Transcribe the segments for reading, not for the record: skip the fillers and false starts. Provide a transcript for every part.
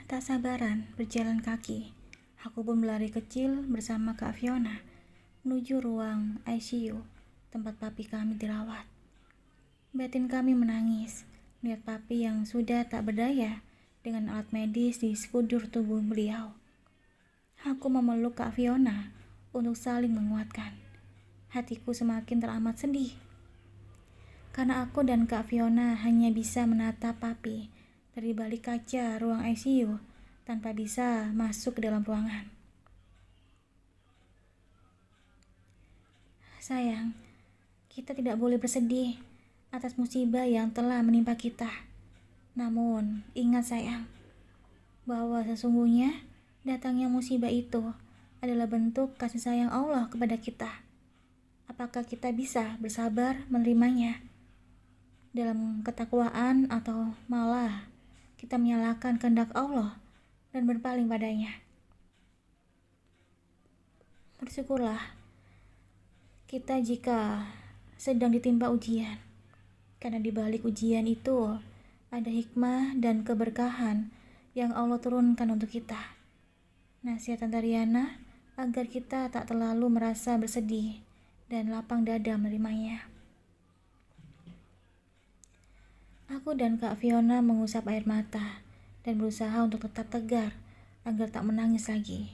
Tak sabaran berjalan kaki, aku pun berlari kecil bersama Kak Fiona menuju ruang ICU tempat papi kami dirawat. Batin kami menangis melihat papi yang sudah tak berdaya dengan alat medis di sekujur tubuh beliau. Aku memeluk Kak Fiona untuk saling menguatkan. Hatiku semakin teramat sedih karena aku dan Kak Fiona hanya bisa menatap papi dari balik kaca ruang ICU tanpa bisa masuk ke dalam ruangan. Sayang, kita tidak boleh bersedih atas musibah yang telah menimpa kita. Namun, ingat sayang, bahwa sesungguhnya datangnya musibah itu adalah bentuk kasih sayang Allah kepada kita. Apakah kita bisa bersabar menerimanya dalam ketakwaan atau malah kita menyalahkan kehendak Allah dan berpaling padanya? Bersyukurlah kita jika sedang ditimpa ujian, karena di balik ujian itu ada hikmah dan keberkahan yang Allah turunkan untuk kita. Nasihat Tante Riana agar kita tak terlalu merasa bersedih dan lapang dada menerimanya. Aku dan Kak Fiona mengusap air mata dan berusaha untuk tetap tegar agar tak menangis lagi.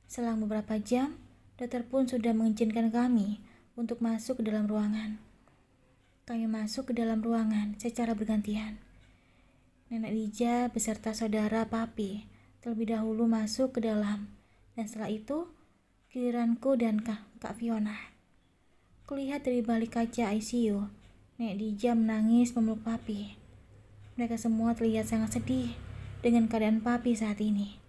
Selang beberapa jam, dokter pun sudah mengizinkan kami untuk masuk ke dalam ruangan. Kami masuk ke dalam ruangan secara bergantian. Nenek Lija beserta saudara papi terlebih dahulu masuk ke dalam, dan setelah itu giliranku dan Kak Fiona. Kulihat dari balik kaca ICU, Nenek Lija menangis memeluk papi. Mereka semua terlihat sangat sedih dengan keadaan papi saat ini.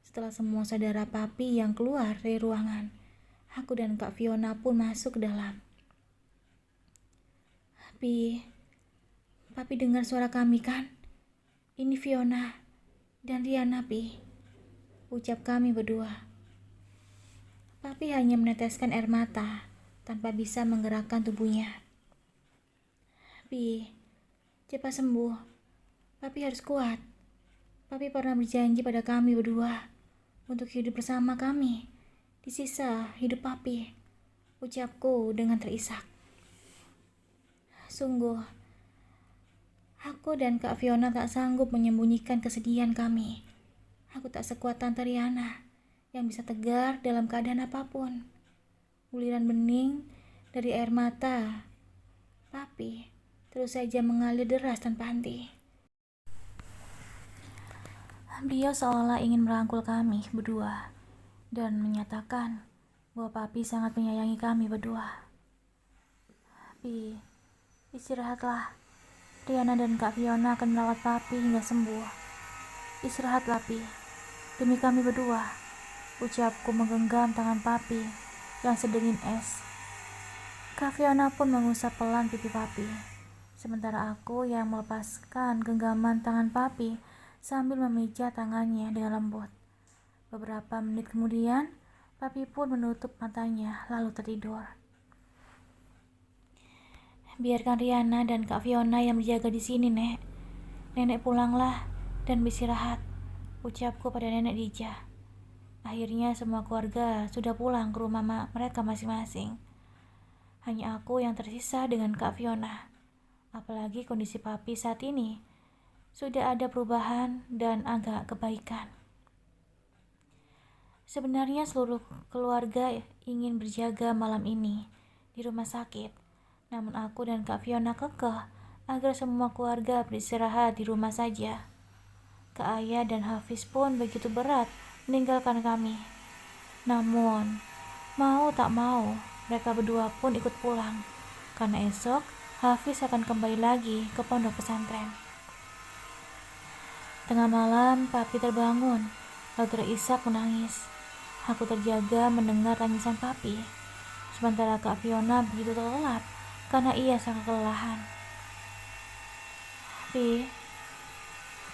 Setelah semua saudara papi yang keluar dari ruangan, aku dan Kak Fiona pun masuk ke dalam. Papi dengar suara kami kan? Ini Fiona dan Riana, Pi, ucap kami berdua. Papi hanya meneteskan air mata tanpa bisa menggerakkan tubuhnya. Pi, cepat sembuh. Papi harus kuat. Papi pernah berjanji pada kami berdua untuk hidup bersama kami di sisa hidup papi, ucapku dengan terisak. Sungguh, aku dan Kak Fiona tak sanggup menyembunyikan kesedihan kami. Aku tak sekuat Tante Riana yang bisa tegar dalam keadaan apapun. Buliran bening dari air mata papi terus saja mengalir deras tanpa henti. Beliau seolah ingin merangkul kami berdua dan menyatakan bahwa papi sangat menyayangi kami berdua. Pi, istirahatlah. Riana dan Kak Fiona akan merawat papi hingga sembuh. Istirahatlah, Pi. Demi kami berdua, ucapku menggenggam tangan papi yang sedingin es. Kak Fiona pun mengusap pelan pipi papi, sementara aku yang melepaskan genggaman tangan papi sambil memijat tangannya dengan lembut. Beberapa menit kemudian, papi pun menutup matanya lalu tertidur. Biarkan Riana dan Kak Fiona yang berjaga di sini, Nek. Nenek pulanglah dan beristirahat, ucapku pada Nenek Dija. Akhirnya semua keluarga sudah pulang ke rumah mereka masing-masing. Hanya aku yang tersisa dengan Kak Fiona. Apalagi kondisi papi saat ini sudah ada perubahan dan agak kebaikan. Sebenarnya seluruh keluarga ingin berjaga malam ini di rumah sakit, namun aku dan Kak Fiona kekeh agar semua keluarga beristirahat di rumah saja. Kak Ayah dan Hafiz pun begitu berat meninggalkan kami. Namun, mau tak mau, mereka berdua pun ikut pulang, karena esok Hafiz akan kembali lagi ke pondok pesantren. Tengah malam, papi terbangun, lalu terisak menangis. Aku terjaga mendengar tangisan papi, sementara Kak Fiona begitu terlelap karena ia sangat kelelahan.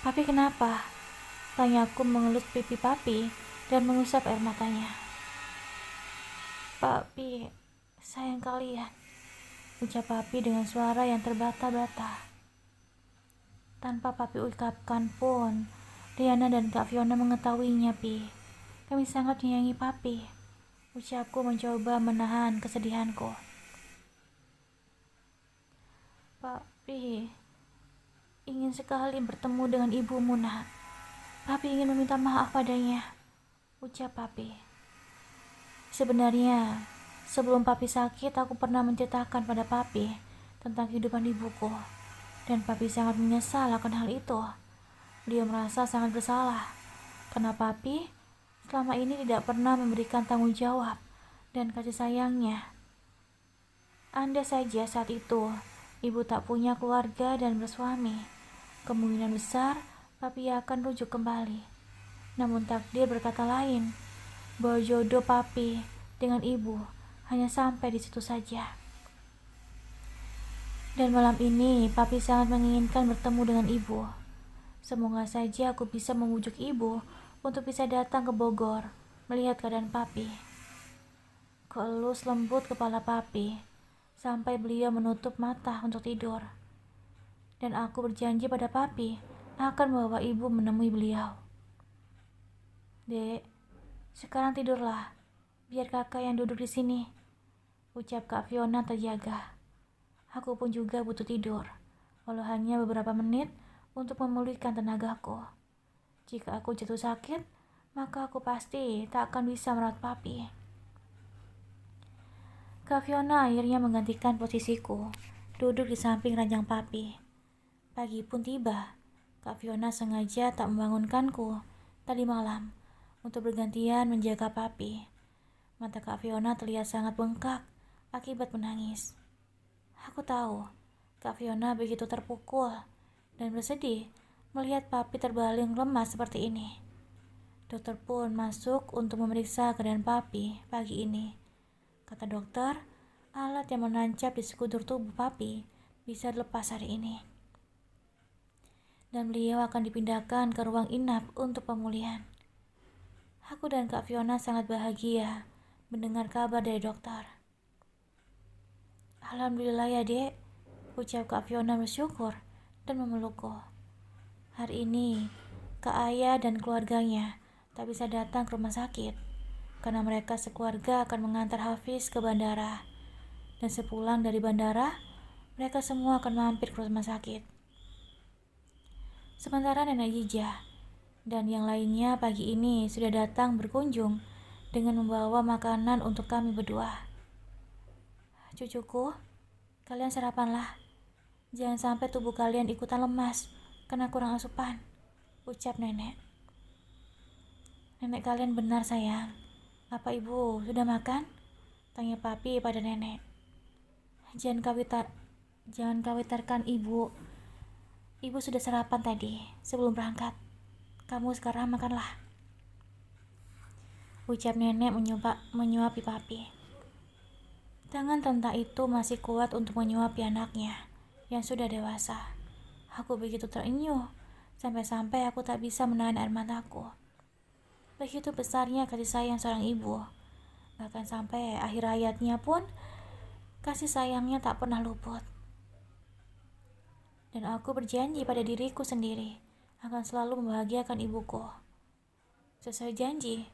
Papi kenapa? Tanyaku mengelus pipi papi dan mengusap air matanya. Papi, sayang kalian, ucap papi dengan suara yang terbata-bata. Tanpa papi ucapkan pun, Diana dan Kak Fiona mengetahuinya, Pi. Kami sangat menyayangi Papi. Ucapku mencoba menahan kesedihanku. Papi ingin sekali bertemu dengan ibumu, nak. Papi ingin meminta maaf padanya, ucap Papi. Sebenarnya, sebelum Papi sakit, aku pernah menceritakan pada Papi tentang kehidupan ibuku. Dan Papi sangat menyesal akan hal itu. Beliau merasa sangat bersalah karena Papi selama ini tidak pernah memberikan tanggung jawab dan kasih sayangnya. Andai saja saat itu ibu tak punya keluarga dan bersuami, kemungkinan besar Papi akan rujuk kembali. Namun takdir berkata lain, bahwa jodoh Papi dengan ibu hanya sampai di situ saja. Dan malam ini Papi sangat menginginkan bertemu dengan ibu. Semoga saja aku bisa membujuk ibu untuk bisa datang ke Bogor melihat keadaan Papi. Keelus lembut kepala Papi sampai beliau menutup mata untuk tidur. Dan aku berjanji pada Papi akan membawa ibu menemui beliau. Dek, sekarang tidurlah, biar kakak yang duduk di sini, ucap Kak Fiona terjaga. Aku pun juga butuh tidur, walau hanya beberapa menit untuk memulihkan tenagaku. Jika aku jatuh sakit, maka aku pasti tak akan bisa merawat Papi. Kak Fiona akhirnya menggantikan posisiku, duduk di samping ranjang Papi. Pagi pun tiba. Kak Fiona sengaja tak membangunkanku tadi malam untuk bergantian menjaga Papi. Mata Kak Fiona terlihat sangat bengkak akibat menangis. Aku tahu Kak Fiona begitu terpukul dan bersedih melihat Papi terbaling lemas seperti ini. Dokter pun masuk untuk memeriksa keadaan Papi pagi ini. Kata dokter, alat yang menancap di sekujur tubuh Papi bisa dilepas hari ini. Dan beliau akan dipindahkan ke ruang inap untuk pemulihan. Aku dan Kak Fiona sangat bahagia mendengar kabar dari dokter. Alhamdulillah ya, Dek, ucap Kak Fiona bersyukur dan memelukku. Hari ini, Kak Ayah dan keluarganya tak bisa datang ke rumah sakit karena mereka sekeluarga akan mengantar Hafiz ke bandara. Dan sepulang dari bandara, mereka semua akan mampir ke rumah sakit. Sementara Nenek Jijah dan yang lainnya pagi ini sudah datang berkunjung dengan membawa makanan untuk kami berdua. Cucuku, kalian sarapanlah. Jangan sampai tubuh kalian ikutan lemas karena kurang asupan, ucap nenek. Nenek kalian benar sayang. Apa ibu sudah makan? Tanya Papi pada nenek. Jangan khawatirkan ibu. Ibu sudah sarapan tadi sebelum berangkat. Kamu sekarang makanlah, ucap nenek menyuapi Papi. Tangan tenta itu masih kuat untuk menyuapi anaknya yang sudah dewasa. Aku begitu terenyuh, sampai-sampai aku tak bisa menahan air mataku. Begitu besarnya kasih sayang seorang ibu. Bahkan sampai akhir hayatnya pun, kasih sayangnya tak pernah luput. Dan aku berjanji pada diriku sendiri akan selalu membahagiakan ibuku. Sesuai janji,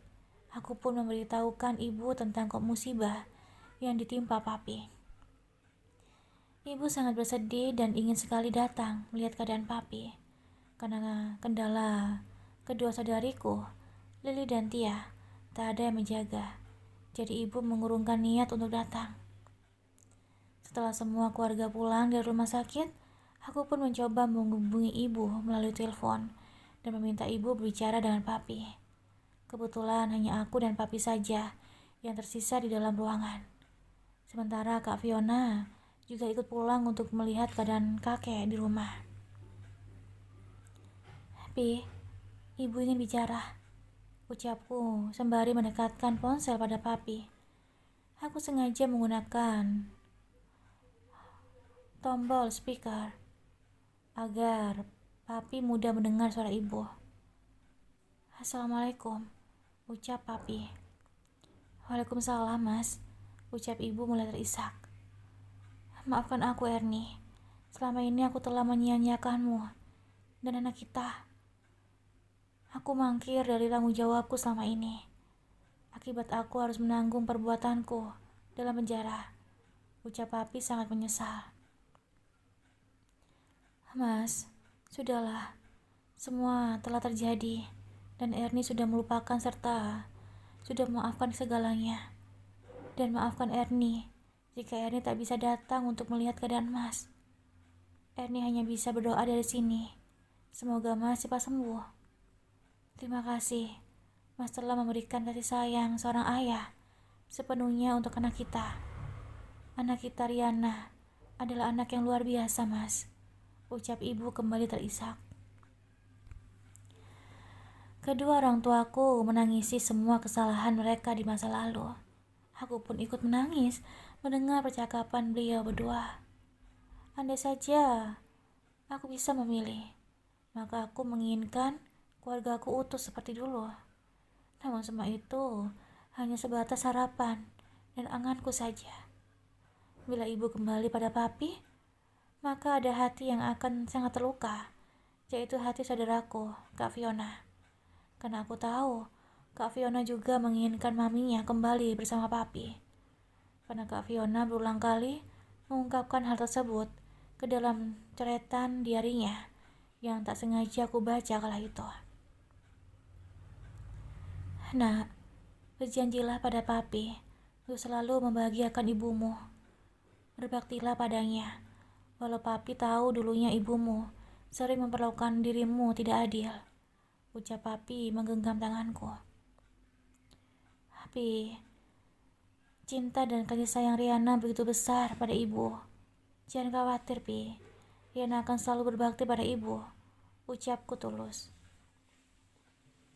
aku pun memberitahukan ibu tentang musibah yang ditimpa Papi. Ibu sangat bersedih dan ingin sekali datang melihat keadaan Papi. Karena kendala kedua saudariku, Lili dan Tia, tak ada yang menjaga. Jadi ibu mengurungkan niat untuk datang. Setelah semua keluarga pulang dari rumah sakit, aku pun mencoba menghubungi ibu melalui telepon dan meminta ibu berbicara dengan Papi. Kebetulan hanya aku dan Papi saja yang tersisa di dalam ruangan. Sementara Kak Fiona juga ikut pulang untuk melihat keadaan kakek di rumah. Pi, ibu ingin bicara, ucapku sembari mendekatkan ponsel pada Papi. Aku sengaja menggunakan tombol speaker agar Papi mudah mendengar suara ibu. Assalamualaikum, ucap Papi. Waalaikumsalam, Mas, ucap ibu mulai terisak. Maafkan aku, Ernie. Selama ini aku telah menyia-nyiakanmu dan anak kita. Aku mangkir dari tanggung jawabku selama ini. Akibat aku harus menanggung perbuatanku dalam penjara. Ucap Papi sangat menyesal. Mas, sudahlah. Semua telah terjadi dan Ernie sudah melupakan serta sudah memaafkan segalanya. Dan maafkan Ernie jika Ernie tak bisa datang untuk melihat keadaan Mas. Ernie hanya bisa berdoa dari sini. Semoga Mas cepat sembuh. Terima kasih. Mas telah memberikan kasih sayang seorang ayah sepenuhnya untuk anak kita. Anak kita Riana adalah anak yang luar biasa, Mas. Ucap ibu kembali terisak. Kedua orang tuaku menangisi semua kesalahan mereka di masa lalu. Aku pun ikut menangis mendengar percakapan beliau berdua. Andai saja aku bisa memilih, maka aku menginginkan keluargaku utuh seperti dulu. Namun semua itu hanya sebatas harapan dan anganku saja. Bila ibu kembali pada Papi, maka ada hati yang akan sangat terluka, yaitu hati saudaraku, Kak Fiona. Karena aku tahu Kak Fiona juga menginginkan maminya kembali bersama Papi. Karena Kak Fiona berulang kali mengungkapkan hal tersebut ke dalam coretan diarinya yang tak sengaja aku baca kala itu. Nak, berjanjilah pada Papi untuk selalu membahagiakan ibumu. Berbaktilah padanya, walau Papi tahu dulunya ibumu sering memperlakukan dirimu tidak adil. Ucap Papi menggenggam tanganku. Papi, cinta dan kasih sayang Riana begitu besar pada ibu. Jangan khawatir, Pi. Riana akan selalu berbakti pada ibu. Ucapku tulus.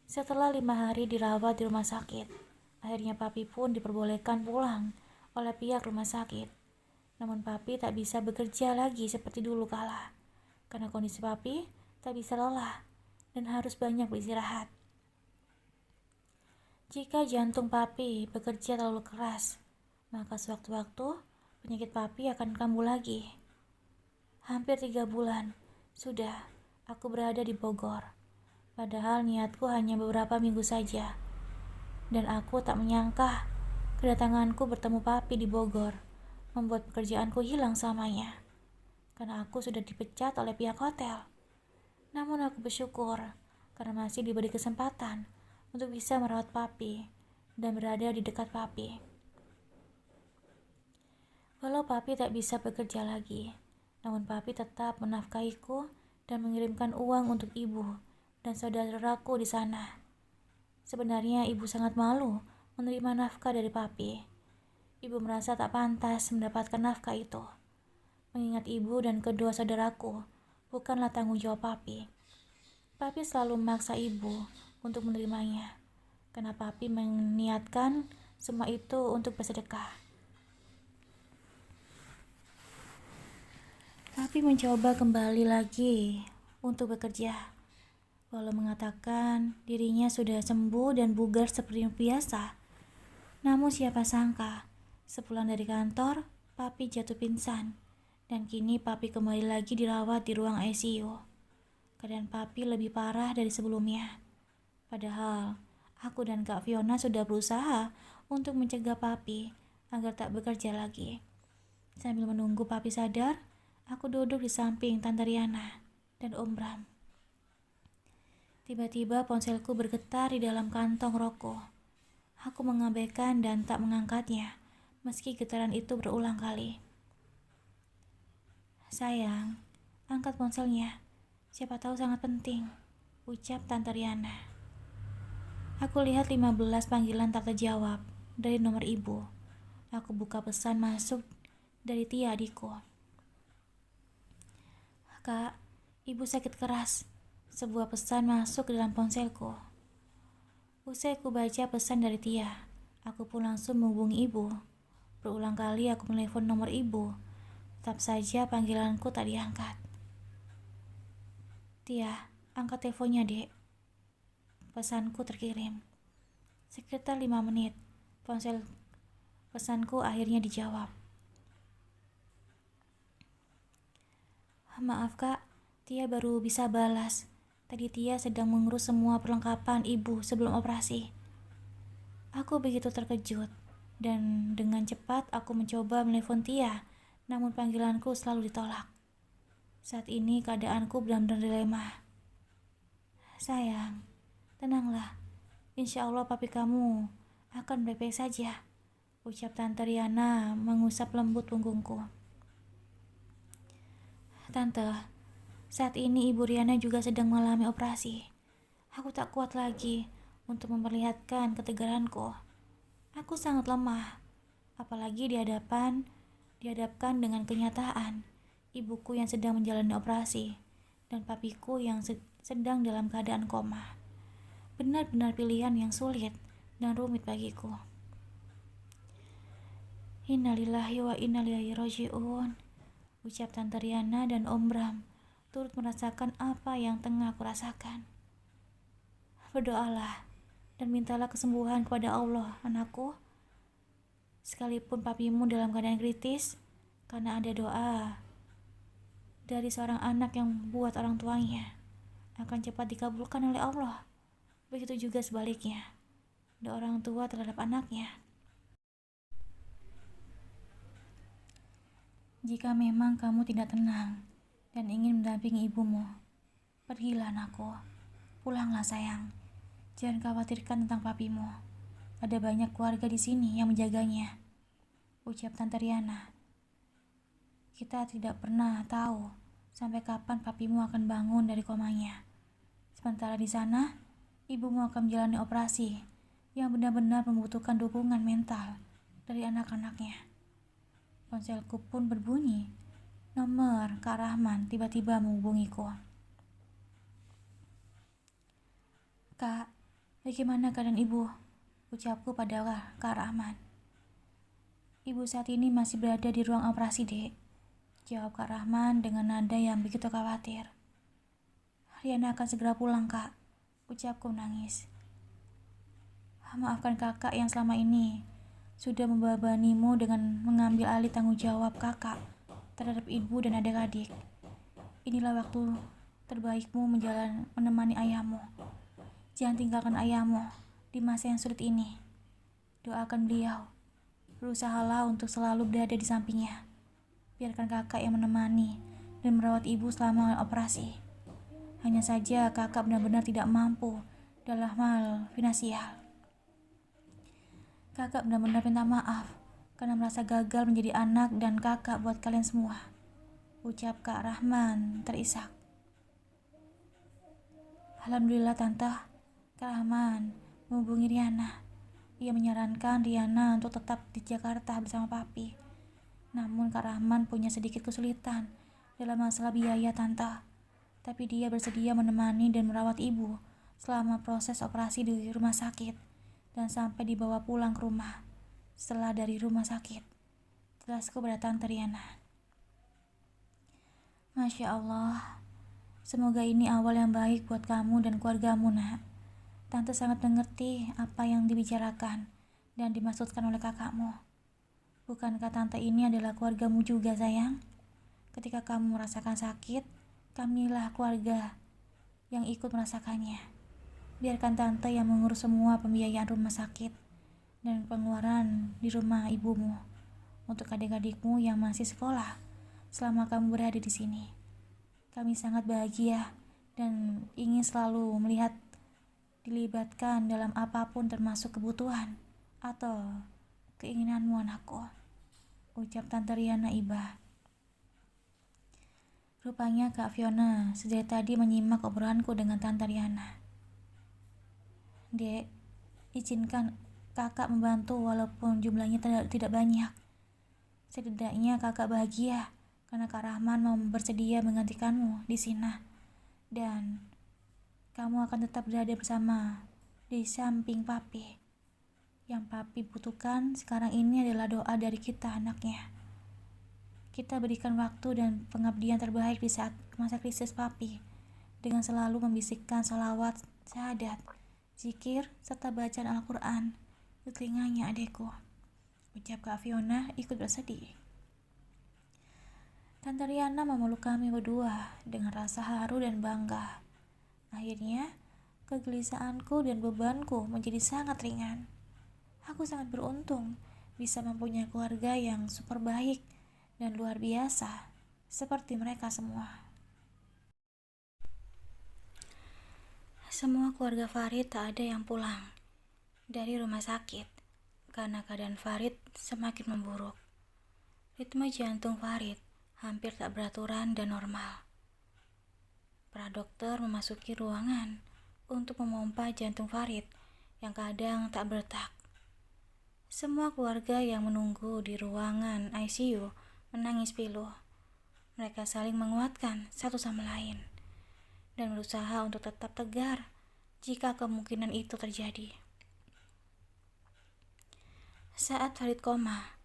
Setelah 5 hari dirawat di rumah sakit, akhirnya Papi pun diperbolehkan pulang oleh pihak rumah sakit. Namun Papi tak bisa bekerja lagi seperti dulu kala, karena kondisi Papi tak bisa lelah dan harus banyak beristirahat. Jika jantung Papi bekerja terlalu keras, maka sewaktu-waktu penyakit Papi akan kambuh lagi. Hampir 3 bulan sudah aku berada di Bogor, padahal niatku hanya beberapa minggu saja. Dan aku tak menyangka kedatanganku bertemu Papi di Bogor membuat pekerjaanku hilang selamanya, karena aku sudah dipecat oleh pihak hotel. Namun aku bersyukur karena masih diberi kesempatan untuk bisa merawat Papi dan berada di dekat Papi. Walau Papi tak bisa bekerja lagi, namun Papi tetap menafkahiku dan mengirimkan uang untuk ibu dan saudaraku di sana. Sebenarnya ibu sangat malu menerima nafkah dari Papi. Ibu merasa tak pantas mendapatkan nafkah itu, mengingat ibu dan kedua saudaraku bukanlah tanggung jawab Papi. Papi selalu memaksa ibu untuk menerimanya, karena Papi meniatkan semua itu untuk bersedekah. Papi mencoba kembali lagi untuk bekerja, walau mengatakan dirinya sudah sembuh dan bugar seperti biasa. Namun siapa sangka, sepulang dari kantor, Papi jatuh pingsan, dan kini Papi kembali lagi dirawat di ruang ICU. Keadaan Papi lebih parah dari sebelumnya. Padahal, aku dan Kak Fiona sudah berusaha untuk mencegah Papi agar tak bekerja lagi. Sambil menunggu Papi sadar, aku duduk di samping Tante Riana dan Om Bram. Tiba-tiba ponselku bergetar di dalam kantong rokok. Aku mengabaikan dan tak mengangkatnya, meski getaran itu berulang kali. Sayang, angkat ponselnya. Siapa tahu sangat penting, ucap Tante Riana. Aku lihat 15 panggilan tak terjawab dari nomor ibu. Aku buka pesan masuk dari Tia adikku. Kak, ibu sakit keras. Sebuah pesan masuk ke dalam ponselku. Usai aku baca pesan dari Tia, aku pun langsung menghubungi ibu. Berulang kali aku menelepon nomor ibu, tetap saja panggilanku tak diangkat. Tia, angkat teleponnya, Dek. Pesanku terkirim. Sekitar 5 menit, ponsel pesanku akhirnya dijawab. Maaf Kak, Tia baru bisa balas. Tadi Tia sedang mengurus semua perlengkapan ibu sebelum operasi. Aku begitu terkejut, dan dengan cepat aku mencoba menelpon Tia, namun panggilanku selalu ditolak. Saat ini keadaanku benar-benar dilema. Sayang, tenanglah. Insya Allah papi kamu akan baik-baik saja, ucap Tante Riana mengusap lembut punggungku. Tante, saat ini Ibu Riana juga sedang mengalami operasi. Aku tak kuat lagi untuk memperlihatkan ketegaranku. Aku sangat lemah, apalagi dihadapkan dengan kenyataan ibuku yang sedang menjalani operasi dan papiku yang sedang dalam keadaan koma. Benar-benar pilihan yang sulit dan rumit bagiku. Innalillahi wa inna ilaihi raji'un, ucap Tante Riana dan Om Bram turut merasakan apa yang tengah aku rasakan. Berdoalah dan mintalah kesembuhan kepada Allah, anakku. Sekalipun papimu dalam keadaan kritis, karena ada doa dari seorang anak yang buat orang tuanya akan cepat dikabulkan oleh Allah. Begitu juga sebaliknya, doa orang tua terhadap anaknya. Jika memang kamu tidak tenang dan ingin mendampingi ibumu, pergilah anakku. Pulanglah sayang. Jangan khawatirkan tentang papimu. Ada banyak keluarga di sini yang menjaganya, ucap Tante Riana. Kita tidak pernah tahu sampai kapan papimu akan bangun dari komanya. Sementara di sana, ibumu akan menjalani operasi yang benar-benar membutuhkan dukungan mental dari anak-anaknya. Ponselku pun berbunyi. Nomor Kak Rahman tiba-tiba menghubungiku. Kak, bagaimana keadaan ibu? Ucapku pada Kak Rahman. Ibu saat ini masih berada di ruang operasi, Dek, jawab Kak Rahman dengan nada yang begitu khawatir. Riana akan segera pulang, Kak, ucapku menangis. Maafkan kakak yang selama ini sudah membebanimu dengan mengambil alih tanggung jawab kakak terhadap ibu dan adik-adik. Inilah waktu terbaikmu menemani ayahmu. Jangan tinggalkan ayahmu di masa yang sulit ini. Doakan beliau. Berusahalah untuk selalu berada di sampingnya. Biarkan kakak yang menemani dan merawat ibu selama operasi. Hanya saja kakak benar-benar tidak mampu dalam hal finansial. Kakak benar-benar minta maaf karena merasa gagal menjadi anak dan kakak buat kalian semua, ucap Kak Rahman terisak. Alhamdulillah Tante, Kak Rahman menghubungi Riana. Ia menyarankan Riana untuk tetap di Jakarta bersama papi. Namun Kak Rahman punya sedikit kesulitan dalam masalah biaya Tante. Tapi dia bersedia menemani dan merawat ibu selama proses operasi di rumah sakit dan sampai dibawa pulang ke rumah setelah dari rumah sakit. Jelasku pada Tante Riana. Masya Allah, semoga ini awal yang baik buat kamu dan keluargamu, nak. Tante sangat mengerti apa yang dibicarakan dan dimaksudkan oleh kakakmu. Bukankah Tante ini adalah keluargamu juga, sayang? Ketika kamu merasakan sakit, kamilah keluarga yang ikut merasakannya. Biarkan Tante yang mengurus semua pembiayaan rumah sakit dan pengeluaran di rumah ibumu untuk adik-adikmu yang masih sekolah selama kamu berada di sini. Kami sangat bahagia dan ingin selalu melihat dilibatkan dalam apapun termasuk kebutuhan atau keinginanmu, anakku, ucap Tante Riana iba. Rupanya Kak Fiona sejak tadi menyimak obrolanku dengan Tante Riana. Dek, izinkan kakak membantu walaupun jumlahnya tidak banyak. Setidaknya kakak bahagia karena Kak Rahman mau bersedia menggantikanmu di sini. Dan kamu akan tetap berada bersama di samping papi. Yang papi butuhkan sekarang ini adalah doa dari kita, anaknya. Kita berikan waktu dan pengabdian terbaik di saat masa krisis papi dengan selalu membisikkan salawat, syahadat, zikir, serta bacaan Al-Quran di telinganya, adekku, ucap Kak Fiona ikut bersedih. Tante Riana memeluk kami berdua dengan rasa haru dan bangga Akhirnya, kegelisahanku dan bebanku menjadi sangat ringan. Aku sangat beruntung bisa mempunyai keluarga yang super baik dan luar biasa, seperti mereka semua. Semua keluarga Farid tak ada yang pulang dari rumah sakit karena keadaan Farid semakin memburuk. Ritme jantung Farid hampir tak beraturan dan normal. Para dokter memasuki ruangan untuk memompa jantung Farid yang kadang tak berdetak. Semua keluarga yang menunggu di ruangan ICU menangis pilu. Mereka saling menguatkan satu sama lain dan berusaha untuk tetap tegar jika kemungkinan itu terjadi. Saat Farid koma,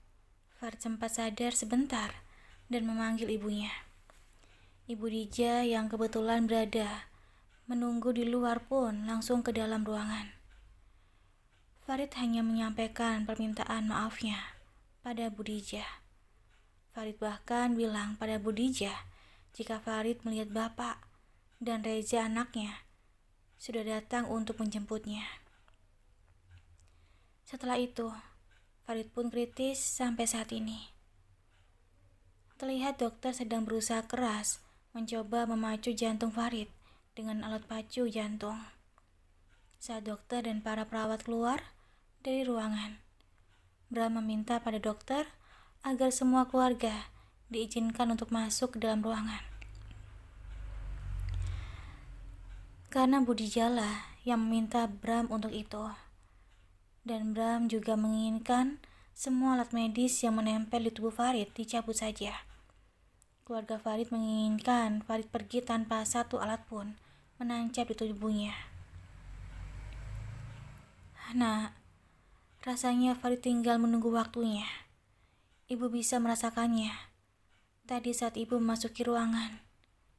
Farid sempat sadar sebentar dan memanggil ibunya. Ibu Dija yang kebetulan berada menunggu di luar pun langsung ke dalam ruangan. Farid hanya menyampaikan permintaan maafnya pada Bu Dija. Farid bahkan bilang pada Bu Dija jika Farid melihat bapak dan Reza anaknya sudah datang untuk menjemputnya. Setelah itu, Farid pun kritis sampai saat ini. Terlihat dokter sedang berusaha keras mencoba memacu jantung Farid dengan alat pacu jantung. Saat dokter dan para perawat keluar dari ruangan, Bram meminta pada dokter agar semua keluarga diizinkan untuk masuk ke dalam ruangan. Karena Budi Jala yang meminta Bram untuk itu. Dan Bram juga menginginkan semua alat medis yang menempel di tubuh Farid dicabut saja. Keluarga Farid menginginkan Farid pergi tanpa satu alat pun menancap di tubuhnya. Nah, rasanya Farid tinggal menunggu waktunya. Ibu bisa merasakannya. Tadi saat ibu memasuki ruangan,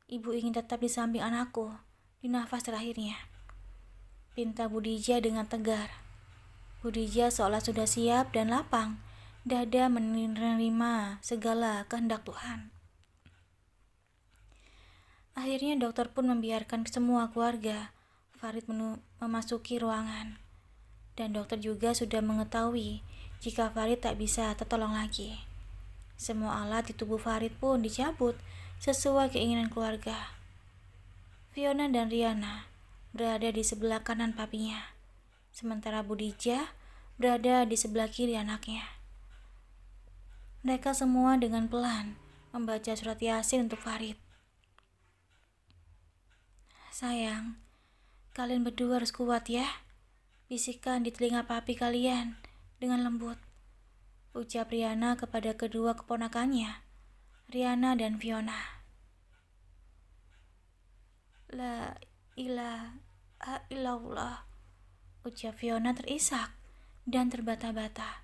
ibu ingin tetap di samping anakku di nafas terakhirnya. Pinta Budija dengan tegar. Budija seolah sudah siap dan lapang, dada menerima segala kehendak Tuhan. Akhirnya dokter pun membiarkan semua keluarga Farid memasuki ruangan. Dan dokter juga sudah mengetahui jika Farid tak bisa tertolong lagi. Semua alat di tubuh Farid pun dicabut sesuai keinginan keluarga. Fiona dan Riana berada di sebelah kanan papinya, sementara Budija berada di sebelah kiri anaknya. Mereka semua dengan pelan membaca surat Yasin untuk Farid. Sayang, kalian berdua harus kuat ya, bisikan di telinga papi kalian dengan lembut, ucap Riana kepada kedua keponakannya, Riana dan Fiona. La ilaha illallah, ucap Fiona terisak dan terbata-bata.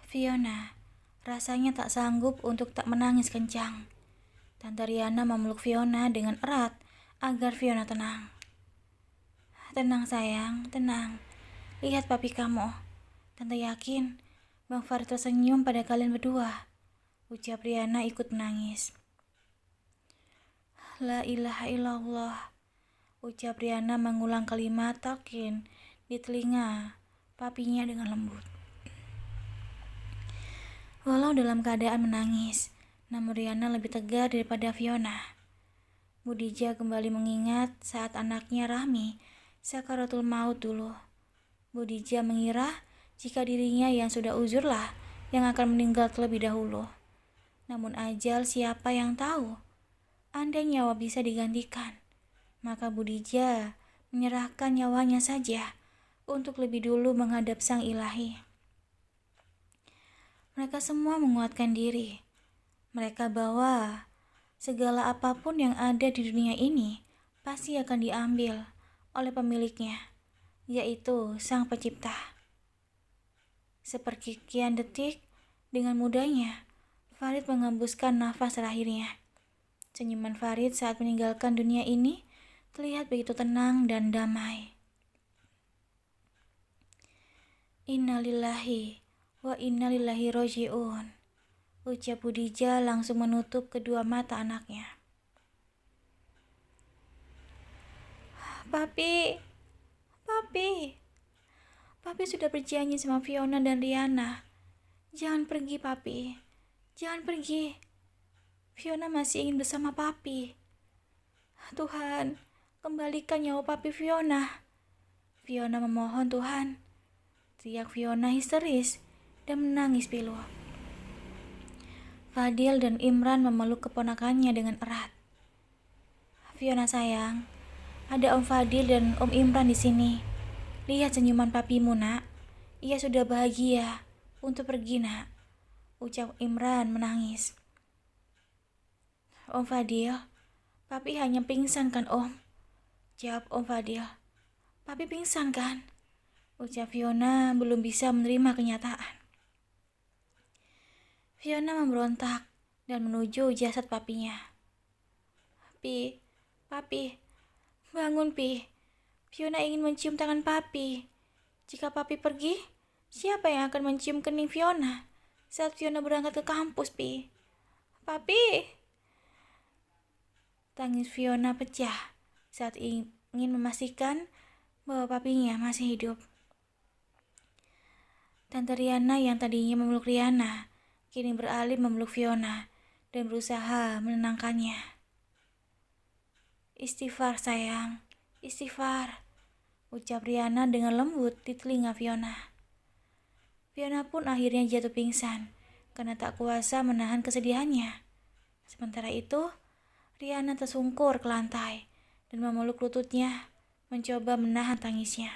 Fiona rasanya tak sanggup untuk tak menangis kencang. Tante Riana memeluk Fiona dengan erat agar Fiona tenang. Tenang sayang, tenang. Lihat papi kamu. Tante yakin Bang Farid tersenyum pada kalian berdua, ucap Riana ikut menangis. La ilaha illallah, ucap Riana mengulang kalimat talqin di telinga papinya dengan lembut. Walau dalam keadaan menangis, namun Riana lebih tegar daripada Fiona. Budija kembali mengingat saat anaknya Rahmi sakaratul maut dulu. Budija mengira jika dirinya yang sudah uzurlah yang akan meninggal terlebih dahulu. Namun ajal siapa yang tahu? Andai nyawa bisa digantikan, maka Budija menyerahkan nyawanya saja untuk lebih dulu menghadap Sang Ilahi. Mereka semua menguatkan diri. Mereka bahwa segala apapun yang ada di dunia ini pasti akan diambil oleh pemiliknya, yaitu Sang Pencipta. Sepersekian detik, dengan mudahnya Farid mengembuskan nafas terakhirnya. Senyuman Farid saat meninggalkan dunia ini terlihat begitu tenang dan damai. Innalillahi wa innalillahi roji'un, ucap Budija langsung menutup kedua mata anaknya. Papi, papi, papi sudah berjanji sama Fiona dan Riana. Jangan pergi, papi. Jangan pergi. Fiona masih ingin bersama papi. Tuhan, kembalikan nyawa papi Fiona. Fiona memohon Tuhan. Teriak Fiona histeris dan menangis pilu. Fadil dan Imran memeluk keponakannya dengan erat. Fiona sayang, ada Om Fadil dan Om Imran di sini. Lihat senyuman papimu, nak. Ia sudah bahagia untuk pergi, nak. Ucap Imran menangis. Om Fadil, papi hanya pingsan kan, Om? Jawab Om Fadil. Papi pingsan kan? Ucap Fiona belum bisa menerima kenyataan. Fiona memberontak dan menuju jasad papinya. Papi, bangun, Pi. Fiona ingin mencium tangan papi. Jika papi pergi, siapa yang akan mencium kening Fiona saat Fiona berangkat ke kampus, Pi? Papi! Tangis Fiona pecah saat ingin memastikan bahwa papinya masih hidup. Tante Riana yang tadinya memeluk Riana, kini beralih memeluk Fiona dan berusaha menenangkannya. Istighfar sayang, istighfar, ucap Riana dengan lembut di telinga Fiona. Fiona pun akhirnya jatuh pingsan karena tak kuasa menahan kesedihannya. Sementara itu, Riana tersungkur ke lantai dan memeluk lututnya, mencoba menahan tangisnya.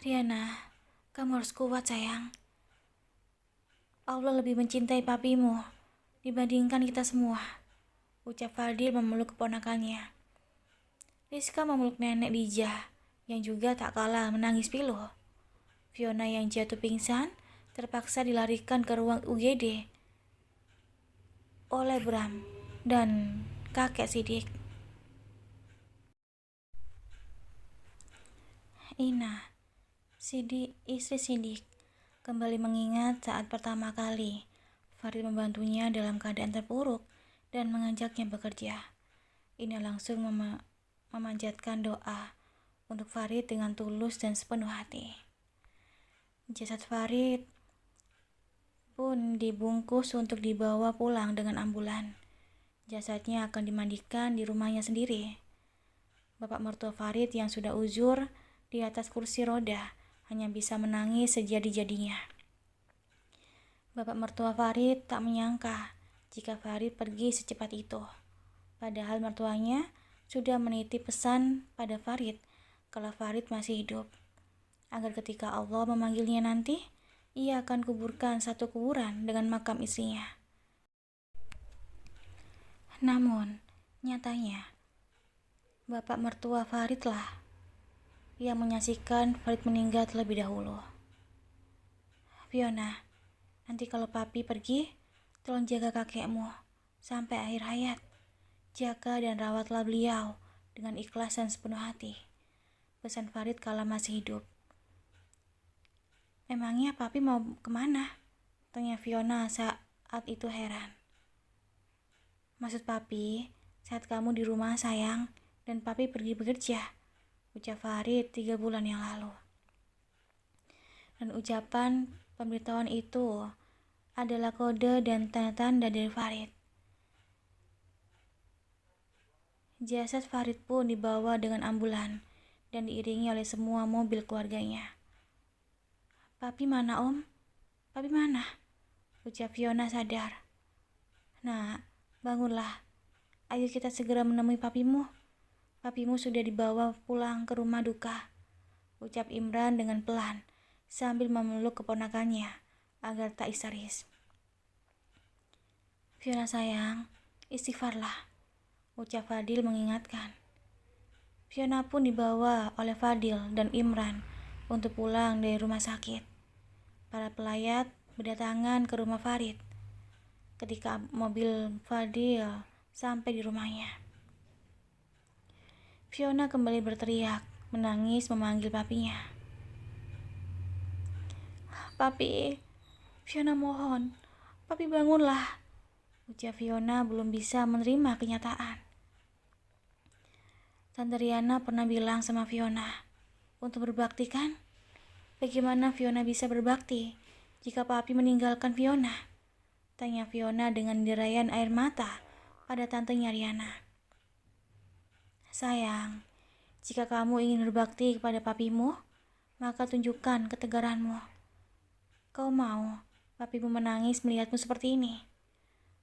Riana, kamu harus kuat sayang. Allah lebih mencintai papimu dibandingkan kita semua, ucap Fadil memeluk keponakannya. Rizka memeluk nenek Dijah yang juga tak kalah menangis pilu. Fiona yang jatuh pingsan terpaksa dilarikan ke ruang UGD oleh Bram dan kakek Sidik. Ina, istri Sidik, kembali mengingat saat pertama kali Farid membantunya dalam keadaan terpuruk dan mengajaknya bekerja. Ina langsung memanjatkan doa untuk Farid dengan tulus dan sepenuh hati. Jasad Farid pun dibungkus untuk dibawa pulang dengan ambulan. Jasadnya akan dimandikan di rumahnya sendiri. Bapak mertua Farid yang sudah uzur di atas kursi roda hanya bisa menangis sejadi-jadinya. Bapak mertua Farid tak menyangka jika Farid pergi secepat itu. Padahal mertuanya sudah menitip pesan pada Farid kalau Farid masih hidup, agar ketika Allah memanggilnya nanti, ia akan kuburkan satu kuburan dengan makam istrinya. Namun, nyatanya, bapak mertua Faridlah yang menyaksikan Farid meninggal terlebih dahulu. Fiona, nanti kalau papi pergi, tolong jaga kakekmu sampai akhir hayat. Jaga dan rawatlah beliau dengan ikhlas dan sepenuh hati, pesan Farid kala masih hidup. Memangnya papi mau kemana? Tanya Fiona saat itu heran. Maksud papi, saat kamu di rumah sayang dan papi pergi bekerja, ucap Farid 3 bulan yang lalu. Dan ucapan pemberitahuan itu adalah kode dan tanda-tanda dari Farid. Jasad Farid pun dibawa dengan ambulan dan diiringi oleh semua mobil keluarganya. Papi mana, Om? Papi mana? Ucap Fiona sadar. Nah, bangunlah. Ayo kita segera menemui papimu. Papimu sudah dibawa pulang ke rumah duka, ucap Imran dengan pelan sambil memeluk keponakannya agar tak histeris. Fiona sayang, istighfarlah, ucap Fadil mengingatkan. Fiona pun dibawa oleh Fadil dan Imran untuk pulang dari rumah sakit. Para pelayat berdatangan ke rumah Farid ketika mobil Fadil sampai di rumahnya. Fiona kembali berteriak, menangis memanggil papinya. Papi, Fiona mohon, papi bangunlah, ucap Fiona belum bisa menerima kenyataan. Tante Riana pernah bilang sama Fiona untuk berbakti kan? Bagaimana Fiona bisa berbakti jika papi meninggalkan Fiona? Tanya Fiona dengan derayan air mata pada tantenya Riana. Sayang, jika kamu ingin berbakti kepada papimu, maka tunjukkan ketegaranmu. Kau mau papimu menangis melihatmu seperti ini?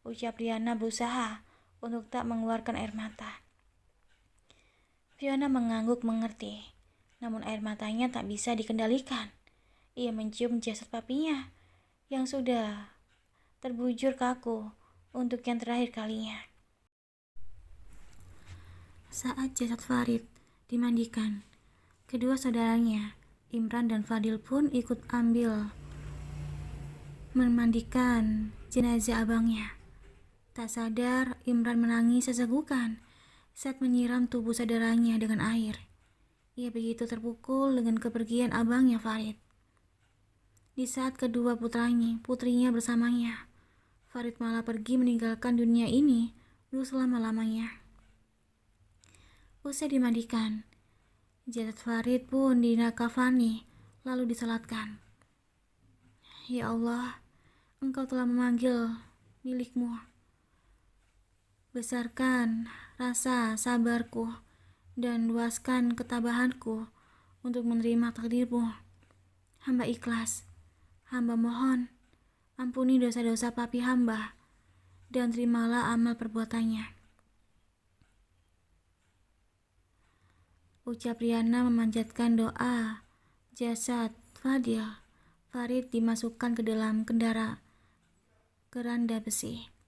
Ucap Riana berusaha untuk tak mengeluarkan air mata. Fiona mengangguk mengerti, namun air matanya tak bisa dikendalikan. Ia mencium jasad papinya yang sudah terbujur kaku untuk yang terakhir kalinya. Saat jasad Farid dimandikan, kedua saudaranya, Imran dan Fadil pun ikut ambil memandikan jenazah abangnya. Tak sadar, Imran menangis sesegukan saat menyiram tubuh saudaranya dengan air. Ia begitu terpukul dengan kepergian abangnya Farid. Di saat kedua putrinya bersamanya, Farid malah pergi meninggalkan dunia ini untuk selama-lamanya. Usai dimandikan, jasad Farid pun dinakafani lalu disalatkan. Ya Allah, Engkau telah memanggil milikmu. Besarkan rasa sabarku dan luaskan ketabahanku untuk menerima takdirmu. Hamba ikhlas. Hamba mohon, ampuni dosa-dosa papi hamba dan terimalah amal perbuatannya. Ucap Riana memanjatkan doa. Jasad Farid dimasukkan ke dalam keranda besi.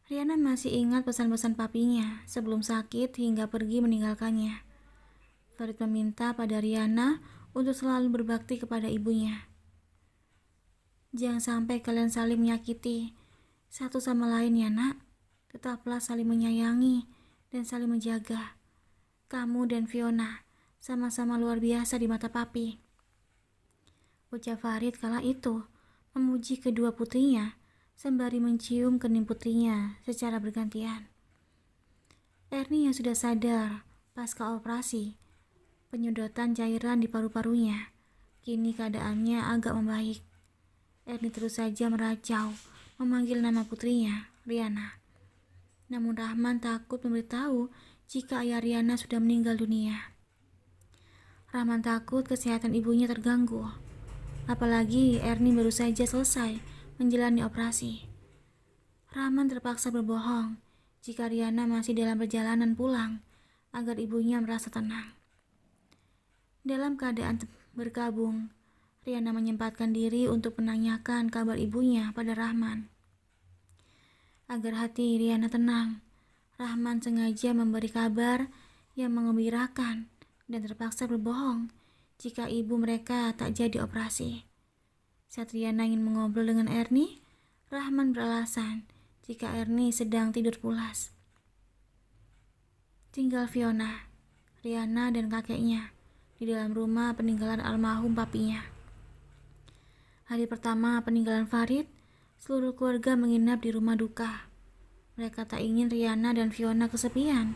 Riana masih ingat pesan-pesan papinya sebelum sakit hingga pergi meninggalkannya. Farid meminta pada Riana untuk selalu berbakti kepada ibunya. Jangan sampai kalian saling menyakiti satu sama lain ya nak. Tetaplah saling menyayangi dan saling menjaga. Kamu dan Fiona sama-sama luar biasa di mata papi. Ucap Farid kala itu memuji kedua putrinya sembari mencium kening putrinya secara bergantian. Ernie yang sudah sadar pasca operasi penyedotan cairan di paru-parunya, kini keadaannya agak membaik. Ernie terus saja meracau memanggil nama putrinya, Riana. Namun Rahman takut memberitahu jika ayah Riana sudah meninggal dunia. Rahman takut kesehatan ibunya terganggu. Apalagi Ernie baru saja selesai menjalani operasi. Rahman terpaksa berbohong jika Riana masih dalam perjalanan pulang agar ibunya merasa tenang. Dalam keadaan berkabung, Riana menyempatkan diri untuk menanyakan kabar ibunya pada Rahman. Agar hati Riana tenang, Rahman sengaja memberi kabar yang menggembirakan dan terpaksa berbohong jika ibu mereka tak jadi operasi. Saat Riana ingin mengobrol dengan Ernie, Rahman beralasan jika Ernie sedang tidur pulas. Tinggal Fiona, Riana dan kakeknya di dalam rumah peninggalan almarhum papinya. Hari pertama peninggalan Farid, seluruh keluarga menginap di rumah duka. Mereka tak ingin Riana dan Fiona kesepian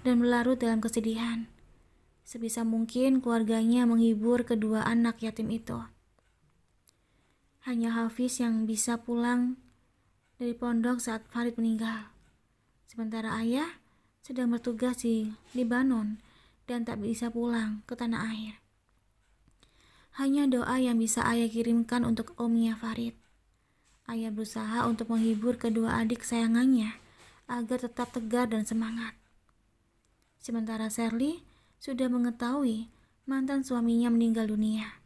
dan berlarut dalam kesedihan. Sebisa mungkin keluarganya menghibur kedua anak yatim itu. Hanya Hafiz yang bisa pulang dari pondok saat Farid meninggal. Sementara ayah sedang bertugas di Lebanon dan tak bisa pulang ke tanah air. Hanya doa yang bisa ayah kirimkan untuk omnya Farid. Ayah berusaha untuk menghibur kedua adik kesayangannya agar tetap tegar dan semangat. Sementara Shirley sudah mengetahui mantan suaminya meninggal dunia.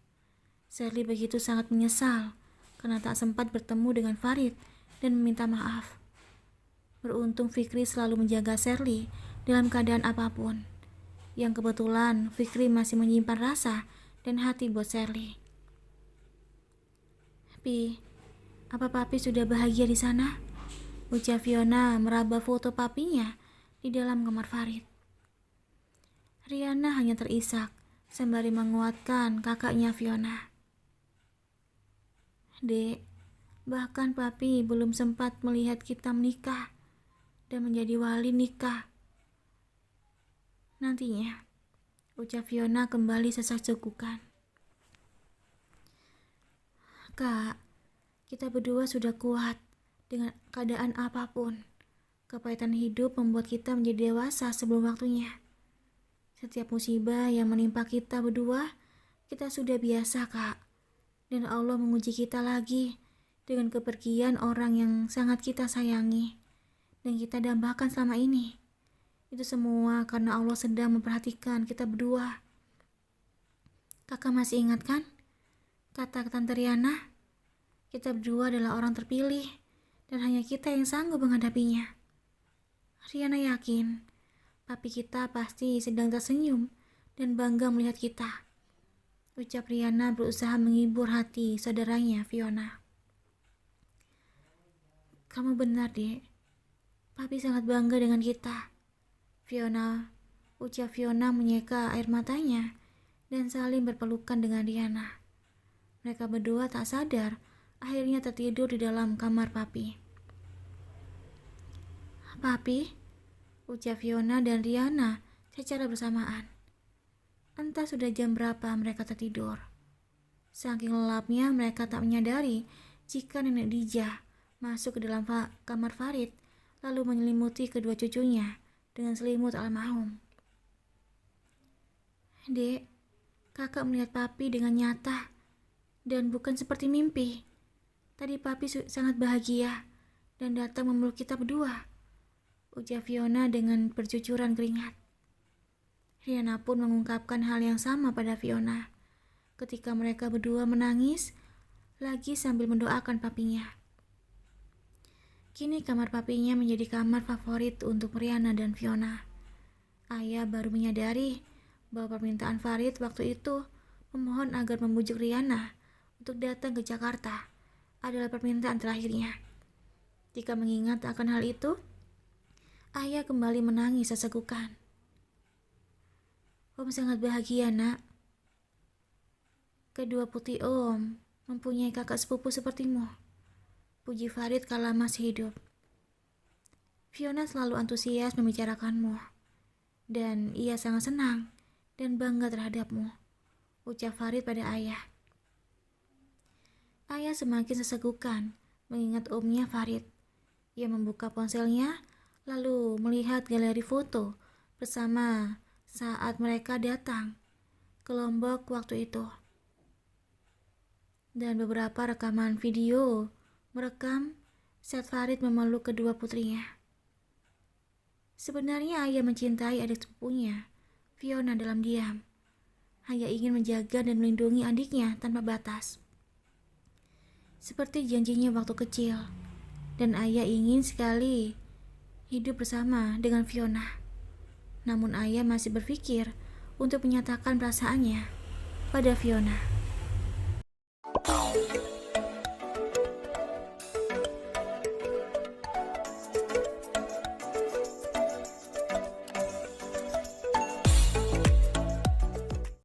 Shirley begitu sangat menyesal karena tak sempat bertemu dengan Farid dan meminta maaf. Beruntung Fikri selalu menjaga Shirley dalam keadaan apapun. Yang kebetulan Fikri masih menyimpan rasa dan hati buat Shirley. Pi, apa papi sudah bahagia di sana? Ucap Fiona meraba foto papinya di dalam kamar Farid. Riana hanya terisak sembari menguatkan kakaknya Fiona. Dek, bahkan papi belum sempat melihat kita menikah dan menjadi wali nikah. Nantinya, ucap Fiona kembali sesak segukan. Kak, kita berdua sudah kuat dengan keadaan apapun. Kepahitan hidup membuat kita menjadi dewasa sebelum waktunya. Setiap musibah yang menimpa kita berdua, kita sudah biasa, Kak. Dan Allah menguji kita lagi dengan kepergian orang yang sangat kita sayangi dan kita dambakan selama ini. Itu semua karena Allah sedang memperhatikan kita berdua. Kakak masih ingat kan? Kata Tante Riana, kita berdua adalah orang terpilih dan hanya kita yang sanggup menghadapinya. Riana yakin, papi kita pasti sedang tersenyum dan bangga melihat kita. Ucap Riana berusaha menghibur hati saudaranya Fiona. Kamu benar, Dek. Papi sangat bangga dengan kita. Ucap Fiona menyeka air matanya dan saling berpelukan dengan Riana. Mereka berdua tak sadar akhirnya tertidur di dalam kamar papi. Papi, ucap Fiona dan Riana secara bersamaan. Entah sudah jam berapa mereka tertidur. Saking lelapnya mereka tak menyadari jika nenek Dija masuk ke dalam kamar Farid lalu menyelimuti kedua cucunya dengan selimut almarhum. Dek, kakak melihat papi dengan nyata dan bukan seperti mimpi. Tadi papi sangat bahagia dan datang memeluk kita berdua, ucap Fiona dengan bercucuran keringat. Riana pun mengungkapkan hal yang sama pada Fiona ketika mereka berdua menangis lagi sambil mendoakan papinya. Kini kamar papinya menjadi kamar favorit untuk Riana dan Fiona. Ayah baru menyadari bahwa permintaan Farid waktu itu memohon agar membujuk Riana untuk datang ke Jakarta adalah permintaan terakhirnya. Jika mengingat akan hal itu, ayah kembali menangis sesegukan. Om sangat bahagia, nak. Kedua putih Om mempunyai kakak sepupu sepertimu, puji Farid kala masih hidup. Fiona selalu antusias membicarakanmu, dan ia sangat senang dan bangga terhadapmu, ucap Farid pada ayah. Ayah semakin sesegukan mengingat omnya Farid. Ia membuka ponselnya lalu melihat galeri foto bersama saat mereka datang ke Lombok waktu itu. Dan beberapa rekaman video merekam saat Farid memeluk kedua putrinya. Sebenarnya ayah mencintai adik sepupunya, Fiona, dalam diam. Hanya ingin menjaga dan melindungi adiknya tanpa batas. Seperti janjinya waktu kecil. Dan ayah ingin sekali hidup bersama dengan Fiona. Namun ayah masih berpikir untuk menyatakan perasaannya pada Fiona.